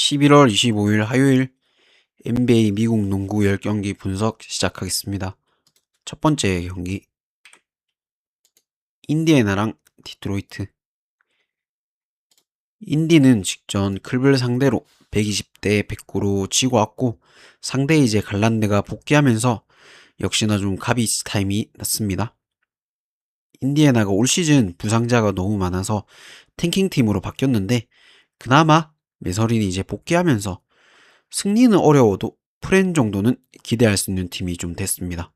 11월 25일 화요일 NBA 미국 농구 10경기 분석 시작하겠습니다. 첫 번째 경기 인디애나랑 디트로이트. 인디는 직전 클블 상대로 120대 109로 지고 왔고 상대 이제 갈란드가 복귀하면서 역시나 좀 가비지 타임이 났습니다. 인디애나가 올 시즌 부상자가 너무 많아서 탱킹팀으로 바뀌었는데 그나마 메서린이 이제 복귀하면서 승리는 어려워도 프렌 정도는 기대할 수 있는 팀이 좀 됐습니다.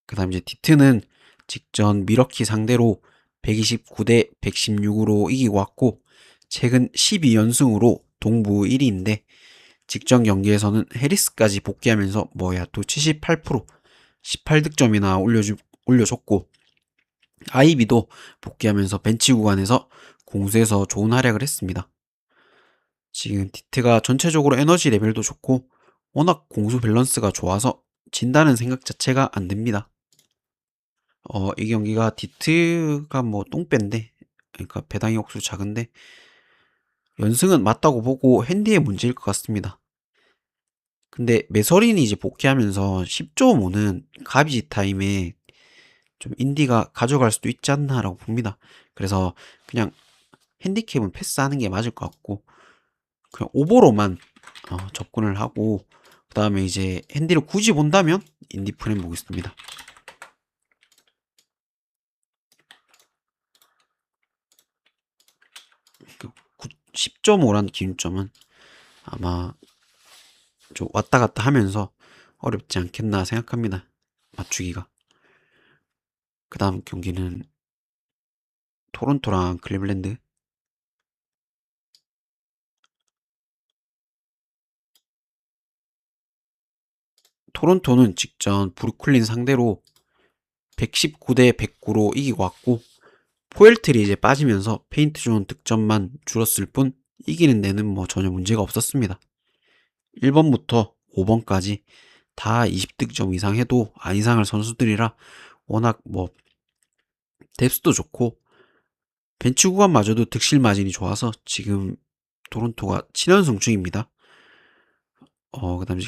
그 다음 이제 디트는 직전 미러키 상대로 129대 116으로 이기고 왔고 최근 12연승으로 동부 1위인데 직전 경기에서는 해리스까지 복귀하면서 또 78%, 18득점이나 올려줬고 아이비도 복귀하면서 벤치 구간에서 공수에서 좋은 활약을 했습니다. 지금 디트가 전체적으로 에너지 레벨도 좋고 워낙 공수 밸런스가 좋아서 진다는 생각 자체가 안 됩니다. 이 경기가 디트가 똥배인데, 그러니까 배당이 억수 작은데 연승은 맞다고 보고 핸디의 문제일 것 같습니다. 근데 메서린이 이제 복귀하면서 10조 모는 가비지 타임에 좀 인디가 가져갈 수도 있지 않나라고 봅니다. 그래서 그냥 핸디캡은 패스하는 게 맞을 것 같고 그냥 오버로만 접근을 하고 그 다음에 이제 핸디를 굳이 본다면 인디 프레임 보겠습니다. 10.5란 기준점은 아마 좀 왔다 갔다 하면서 어렵지 않겠나 생각합니다. 맞추기가. 그 다음 경기는 토론토랑 클리블랜드. 토론토는 직전 브루클린 상대로 119대 109로 이기고 왔고 포엘틀이 이제 빠지면서 페인트 존 득점만 줄었을 뿐 이기는 데는 전혀 문제가 없었습니다. 1번부터 5번까지 다 20득점 이상 해도 안 이상할 선수들이라 워낙 뎁스도 좋고 벤치 구간마저도 득실 마진이 좋아서 지금 토론토가 7연승 중입니다. 그 다음에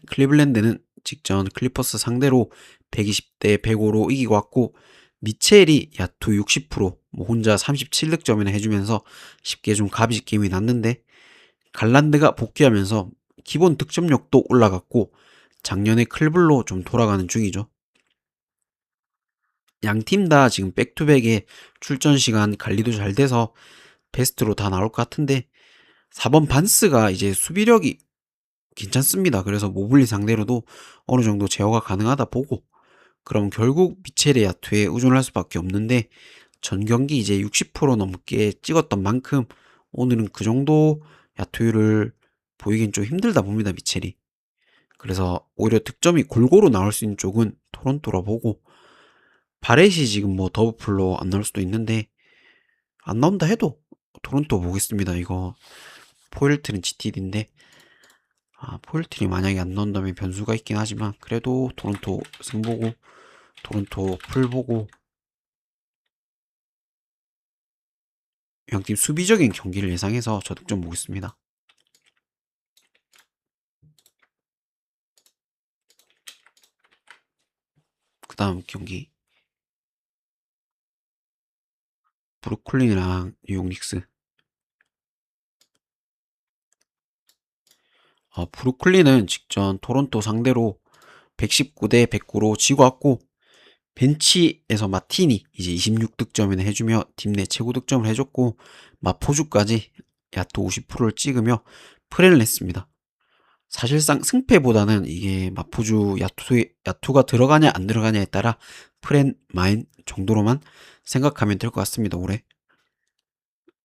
클리블랜드는 직전 클리퍼스 상대로 120대 105로 이기고 왔고 미첼이 야투 60%, 혼자 37득점이나 해주면서 쉽게 좀 가비지 게임이 났는데 갈란드가 복귀하면서 기본 득점력도 올라갔고 작년에 클블로 좀 돌아가는 중이죠. 양 팀 다 지금 백투백에 출전 시간 관리도 잘 돼서 베스트로 다 나올 것 같은데 4번 반스가 이제 수비력이 괜찮습니다. 그래서 모블리 상대로도 어느 정도 제어가 가능하다 보고 그럼 결국 미첼의 야투에 의존할 수밖에 없는데 전 경기 이제 60% 넘게 찍었던 만큼 오늘은 그 정도 야투율을 보이긴 좀 힘들다 봅니다. 미첼이. 그래서 오히려 득점이 골고루 나올 수 있는 쪽은 토론토로 보고 바렛이 지금 더블플로 안 나올 수도 있는데 안 나온다 해도 토론토 보겠습니다. 이거 포일트는 GTD인데 포일트이 만약에 안 나온다면 변수가 있긴 하지만 그래도 토론토 승보고 토론토 풀보고 양팀 수비적인 경기를 예상해서 저득점 보겠습니다. 그 다음 경기 브루클린이랑 뉴욕 닉스. 브루클린은 직전 토론토 상대로 119대 109로 지고 왔고 벤치에서 마티니 이제 26득점이나 해주며 팀 내 최고 득점을 해줬고 마포주까지 야투 50%를 찍으며 프레를 냈습니다. 사실상 승패보다는 이게 마포주 야투가 들어가냐 안 들어가냐에 따라 프렌 마인 정도로만 생각하면 될 것 같습니다. 올해.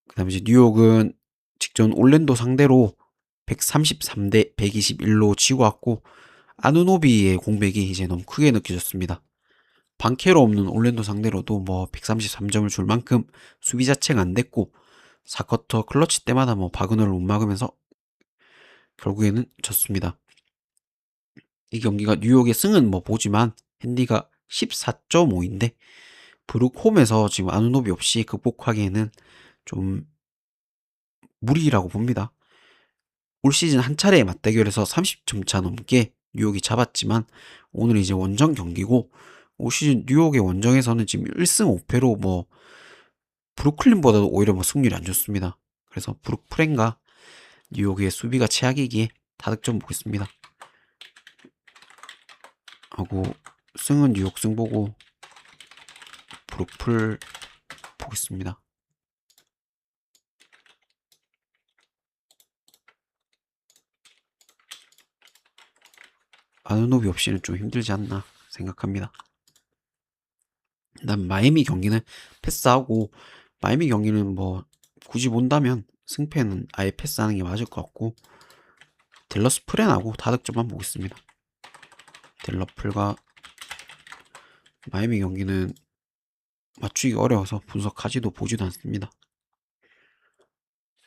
그 다음에 이제 뉴욕은 직전 올랜도 상대로 133대 121로 지고 왔고 아누노비의 공백이 이제 너무 크게 느껴졌습니다. 방캐로 없는 올랜도 상대로도 133점을 줄 만큼 수비 자체가 안 됐고 4쿼터 클러치 때마다 바그너를 못 막으면서 결국에는 졌습니다. 이 경기가 뉴욕의 승은 보지만 핸디가 14.5인데 브룩 홈에서 지금 아누노비 없이 극복하기에는 좀 무리라고 봅니다. 올 시즌 한 차례 맞대결에서 30점 차 넘게 뉴욕이 잡았지만 오늘 이제 원정 경기고 올 시즌 뉴욕의 원정에서는 지금 1승 5패로 뭐 브루클린보다도 오히려 뭐 승률이 안 좋습니다. 그래서 브룩프렌과 뉴욕의 수비가 최악이기에 다득점 보겠습니다. 하고 승은 뉴욕 승 보고 브룩풀 보겠습니다. 아누노비 없이는 좀 힘들지 않나 생각합니다. 난 마이애미 경기는 패스하고 마이애미 경기는 뭐 굳이 본다면 승패는 아예 패스하는 게 맞을 것 같고 댈러스 프렌하고 다득점만 보겠습니다. 댈러플과 마이애미 경기는 맞추기 어려워서 분석하지도 보지도 않습니다.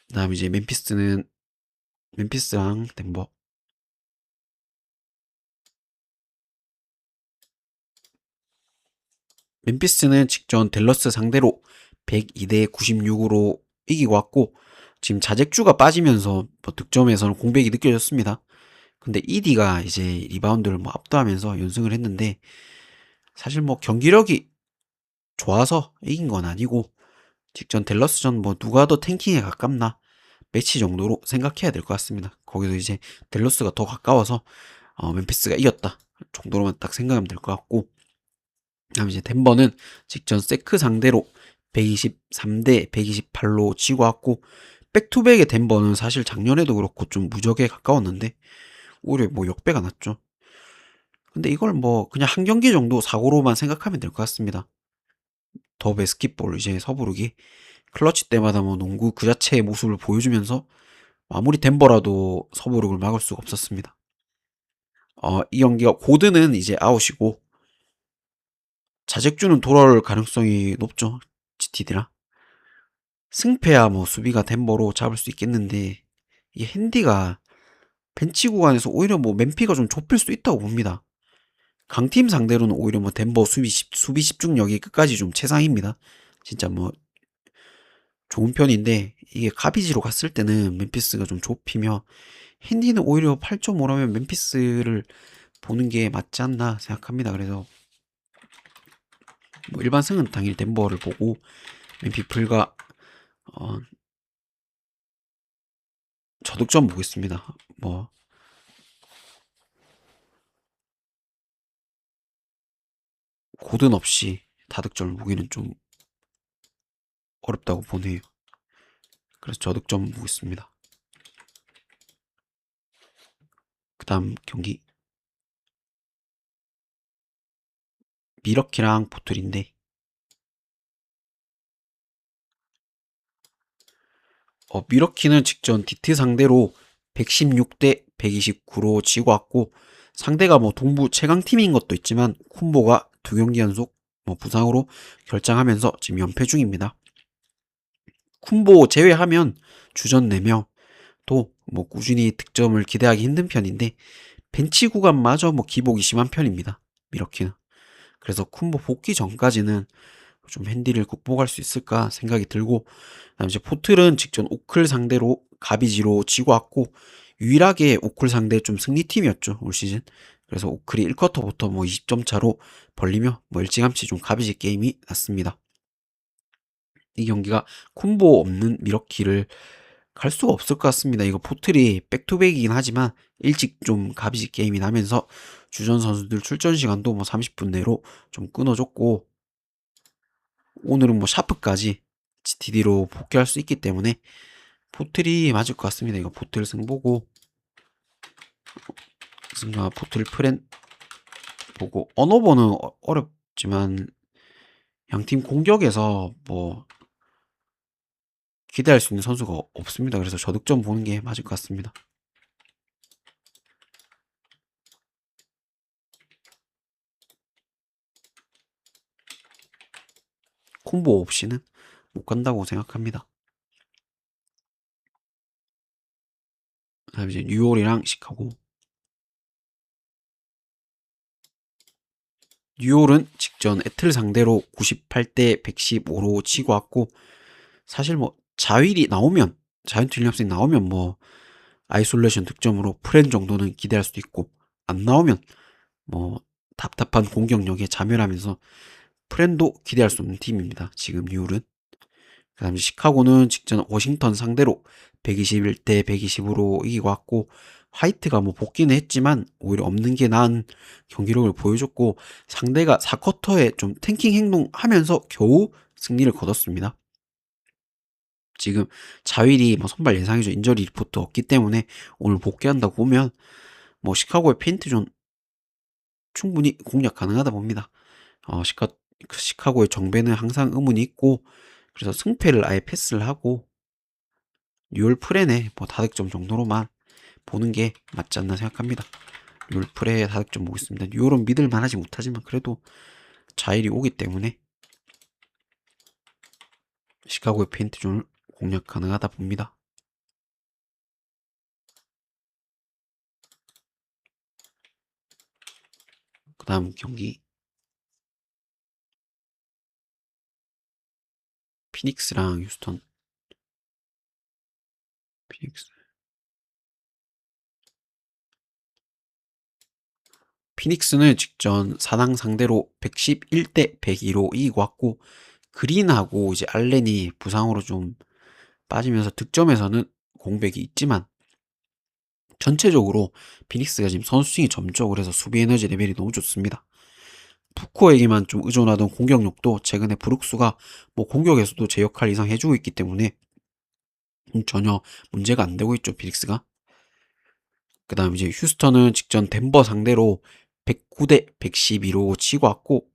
그 다음 이제 멤피스랑 덴버. 멤피스는 직전 댈러스 상대로 102대 96으로 이기고 왔고 지금 자책주가 빠지면서 뭐 득점에서는 공백이 느껴졌습니다. 근데 이디가 이제 리바운드를 뭐 압도하면서 연승을 했는데 사실 뭐 경기력이 좋아서 이긴 건 아니고 직전 댈러스전 뭐 누가 더 탱킹에 가깝나 매치 정도로 생각해야 될 것 같습니다. 거기서 이제 댈러스가 더 가까워서 멤피스가 이겼다 정도로만 딱 생각하면 될 것 같고 다음 이제 덴버는 직전 세크 상대로 123대 128로 지고 왔고 백투백의 덴버는 사실 작년에도 그렇고 좀 무적에 가까웠는데 오히려 뭐 역배가 났죠. 근데 이걸 뭐 그냥 한 경기 정도 사고로만 생각하면 될 것 같습니다. 더 베스킷볼 이제 서부르기 클러치 때마다 뭐 농구 그 자체의 모습을 보여주면서 아무리 덴버라도 서부르기를 막을 수가 없었습니다. 이 경기가 고드는 이제 아웃이고 자책주는 돌아올 가능성이 높죠. GTD랑 승패야 뭐 수비가 덴버로 잡을 수 있겠는데 이 핸디가 벤치 구간에서 오히려 뭐 맨피가 좀 좁힐 수 있다고 봅니다. 강팀 상대로는 오히려 뭐 덴버 수비 집중력이 끝까지 좀 최상입니다. 진짜 뭐 좋은 편인데 이게 가비지로 갔을 때는 멤피스가 좀 좁히며 핸디는 오히려 8.5라면 멤피스를 보는 게 맞지 않나 생각합니다. 그래서 뭐 일반 승은 당일 덴버를 보고 멤피플과 어, 저득점 보겠습니다. 뭐 고든 없이 다득점을 보기는 좀 어렵다고 보네요. 그래서 저득점 보겠습니다. 그 다음 경기 미러키랑 보틀인데 미러키는 직전 디트 상대로 116대 129로 지고 왔고 상대가 뭐 동부 최강팀인 것도 있지만 쿤보가 두 경기 연속 뭐 부상으로 결장하면서 지금 연패 중입니다. 쿤보 제외하면 주전 4명 또 뭐 꾸준히 득점을 기대하기 힘든 편인데 벤치 구간마저 뭐 기복이 심한 편입니다. 미러키는. 그래서 쿤보 복귀 전까지는 좀 핸디를 극복할 수 있을까 생각이 들고 그다음 이제 포틀은 직전 오클 상대로 가비지로 지고 왔고 유일하게 오클 상대 좀 승리팀이었죠 올 시즌. 그래서 오클이 1쿼터부터 뭐 20점 차로 벌리며 뭐 일찌감치 좀 가비지 게임이 났습니다. 이 경기가 콤보 없는 미러키를 갈 수가 없을 것 같습니다. 이거 포틀이 백투백이긴 하지만 일찍 좀 가비지 게임이 나면서 주전 선수들 출전 시간도 뭐 30분 내로 좀 끊어줬고 오늘은 뭐 샤프까지 GTD로 복귀할 수 있기 때문에 포틀이 맞을 것 같습니다. 이거 포틀 승보고 승가 포틀 프렌 보고 언어버는 어렵지만 양팀 공격에서 뭐 기대할 수 있는 선수가 없습니다. 그래서 저득점 보는 게 맞을 것 같습니다. 콤보 없이는 못 간다고 생각합니다. 그다음에 이제 뉴올이랑 시카고. 뉴올은 직전 애틀 상대로 98대 115로 지고 왔고 사실 뭐 자윌이 나오면 자이언트 윌리엄슨이 나오면 뭐 아이솔레이션 득점으로 프렌 정도는 기대할 수도 있고, 안 나오면 뭐 답답한 공격력에 자멸하면서 프렌도 기대할 수 없는 팀입니다. 지금 뉴올은. 그다음에 시카고는 직전 워싱턴 상대로 121대 120으로 이기고 왔고, 화이트가 뭐 복귀는 했지만 오히려 없는 게 나은 경기력을 보여줬고, 상대가 4쿼터에 좀 탱킹 행동하면서 겨우 승리를 거뒀습니다. 지금 자윌이 뭐 선발 예상이죠. 인저리 리포트 없기 때문에 오늘 복귀한다고 보면 뭐 시카고의 페인트존 충분히 공략 가능하다 봅니다. 시카고의 정배는 항상 의문이 있고, 그래서 승패를 아예 패스를 하고 뉴올 프렌의 뭐 다득점 정도로만 보는 게 맞지 않나 생각합니다. 뉴올 프렌의 다득점 보겠습니다. 뉴올은 믿을 만하지 못하지만 그래도 자일이 오기 때문에 시카고의 페인트존을 공략 가능하다 봅니다. 그 다음 경기 피닉스랑 휴스턴. 피닉스 피닉스는 직전 사당 상대로 111대 102로 이기고 왔고, 그린하고 이제 알렌이 부상으로 좀 빠지면서 득점에서는 공백이 있지만 전체적으로 피닉스가 지금 선수층이 점적으로 해서 수비 에너지 레벨이 너무 좋습니다. 푸코에게만 좀 의존하던 공격력도 최근에 브룩스가 뭐 공격에서도 제 역할 이상 해주고 있기 때문에 전혀 문제가 안 되고 있죠, 피닉스가. 그 다음 이제 휴스턴은 직전 덴버 상대로 109대 112로 치고 왔고,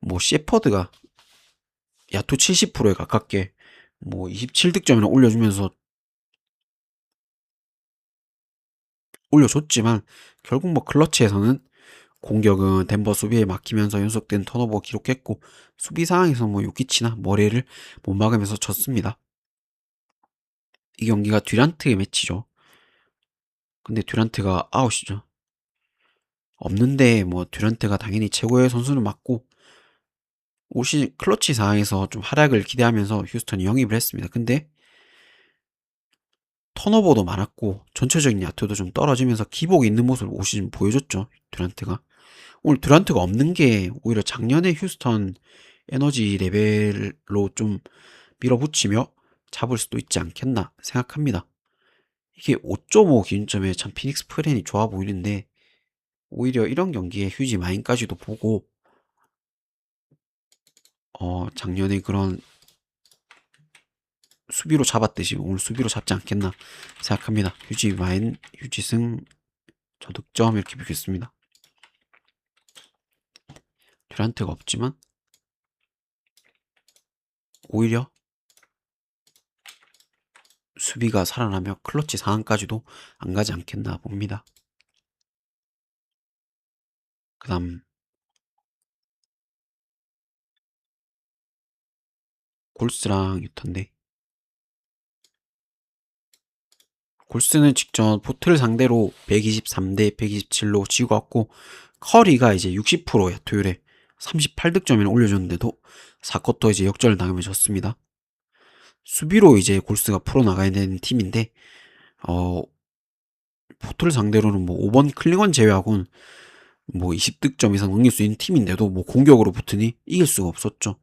뭐 셰퍼드가 야투 70%에 가깝게 뭐 27득점이나 올려줬지만 결국 뭐 클러치에서는 공격은 덴버 수비에 막히면서 연속된 턴오버 기록했고, 수비 상황에서 뭐 요키치나 머레를 못 막으면서 졌습니다. 이 경기가 듀란트의 매치죠. 근데 듀란트가 아웃이죠. 없는데 뭐 듀란트가 당연히 최고의 선수는 맞고, 올 시즌 클러치 상황에서 좀 활약을 기대하면서 휴스턴이 영입을 했습니다. 근데 턴오버도 많았고 전체적인 야투도 좀 떨어지면서 기복이 있는 모습을 올 시즌 보여줬죠, 듀란트가. 오늘 듀란트가 없는 게 오히려 작년에 휴스턴 에너지 레벨로 좀 밀어붙이며 잡을 수도 있지 않겠나 생각합니다. 이게 5.5 기준점에 참 피닉스 프렌이 좋아 보이는데, 오히려 이런 경기에 휴지 마인까지도 보고 작년에 그런 수비로 잡았듯이 오늘 수비로 잡지 않겠나 생각합니다. 휴지 마인, 휴지승, 저득점 이렇게 보겠습니다. 듀란트가 없지만 오히려 수비가 살아나며 클러치 상황까지도 안 가지 않겠나 봅니다. 그 다음 골스랑 유턴데, 골스는 직전 포트를 상대로 123대 127로 지고 왔고, 커리가 이제 60% 야투율에 38득점이나 올려줬는데도 4쿼터 이제 역전을 당하며 졌습니다. 수비로 이제 골스가 풀어나가야 되는 팀인데, 어, 포트를 상대로는 뭐 5번 클링원 제외하고는 뭐 20득점 이상 넘길 수 있는 팀인데도 뭐 공격으로 붙으니 이길 수가 없었죠.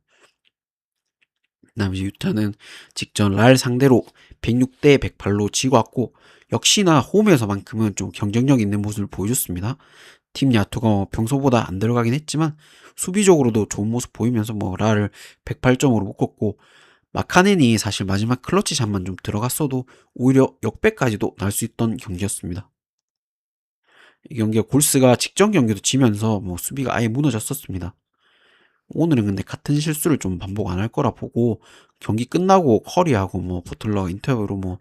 그다음 이제 유타는 직전 랄 상대로 106대 108로 지고 왔고, 역시나 홈에서만큼은 좀 경쟁력 있는 모습을 보여줬습니다. 팀 야투가 평소보다 안 들어가긴 했지만 수비적으로도 좋은 모습 보이면서 뭐 랄을 108점으로 묶었고, 마카넨이 사실 마지막 클러치 샷만 좀 들어갔어도 오히려 역배까지도 날 수 있던 경기였습니다. 이 경기가 골스가 직전 경기도 지면서 뭐 수비가 아예 무너졌었습니다. 오늘은 근데 같은 실수를 좀 반복 안 할 거라 보고, 경기 끝나고 커리하고 뭐 버틀러 인터뷰로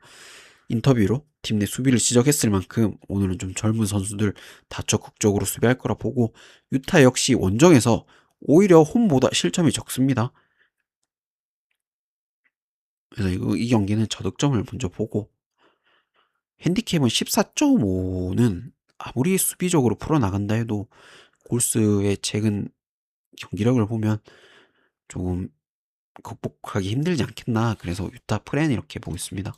팀 내 수비를 지적했을 만큼 오늘은 좀 젊은 선수들 다 적극적으로 수비할 거라 보고, 유타 역시 원정에서 오히려 홈보다 실점이 적습니다. 그래서 이 경기는 저득점을 먼저 보고, 핸디캡은 14.5는 아무리 수비적으로 풀어나간다 해도 골스의 최근 경기력을 보면 조금 극복하기 힘들지 않겠나. 그래서 유타 프렌 이렇게 보고 있습니다.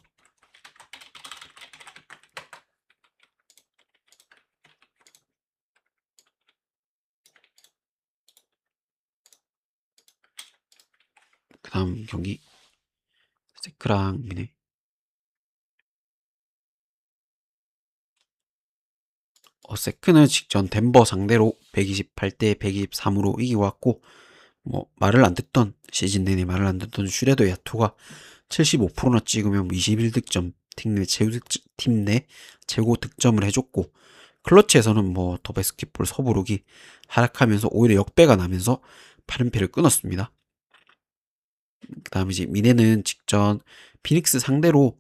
그 다음 경기 세크랑 미네. 세크는 직전 덴버 상대로 128대 123으로 이기고 왔고, 뭐 말을 안 듣던, 시즌 내내 말을 안 듣던 슈레더 야투가 75%나 찍으면 21득점, 팀 내 최고 득점을 해줬고, 클러치에서는 뭐 더 베스킷볼 서부룩이 하락하면서 오히려 역배가 나면서 8연패를 끊었습니다. 그 다음에 이제 미네는 직전 피닉스 상대로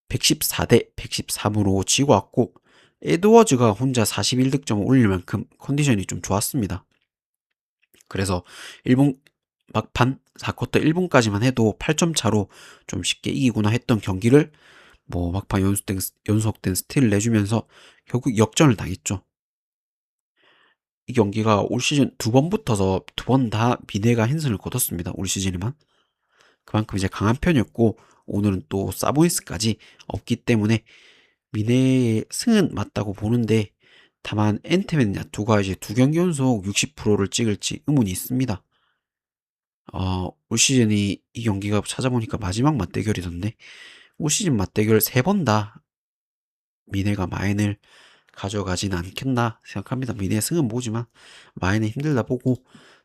114대 113으로 지고 왔고, 에드워즈가 혼자 41득점을 올릴 만큼 컨디션이 좀 좋았습니다. 그래서 일본 막판 4쿼터 1분까지만 해도 8점 차로 좀 쉽게 이기구나 했던 경기를 뭐 막판 연속된 스틸을 내주면서 결국 역전을 당했죠. 이 경기가 올 시즌 두 번 붙어서 두 번 다 미네가 핸승을 거뒀습니다. 올 시즌에만. 그만큼 이제 강한 편이었고, 오늘은 또 사보니스까지 없기 때문에 미네의 승은 맞다고 보는데, 다만 엔테맨 야투가 이제 두 경기 연속 60%를 찍을지 의문이 있습니다. 올 시즌이 이 경기가 찾아보니까 마지막 맞대결이던데, 올 시즌 맞대결 세 번 다 미네가 마인을 가져가지는 않겠나 생각합니다. 미네의 승은 모지만 마인은 힘들다 보고,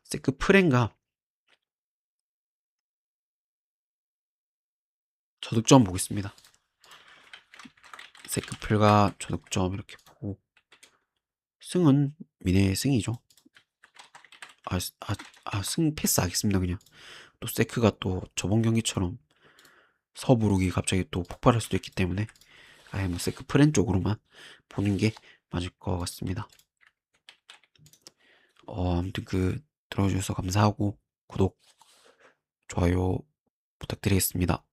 세크 프렌가 저득점 보겠습니다. 세크플과 저득점 이렇게 보고, 승은 미네의 승이죠. 승 패스하겠습니다. 그냥 또 세크가 또 저번 경기처럼 서부룩이 갑자기 또 폭발할 수도 있기 때문에 아예 뭐 세크 프렌 쪽으로만 보는 게 맞을 것 같습니다. 아무튼 들어주셔서 감사하고 구독, 좋아요 부탁드리겠습니다.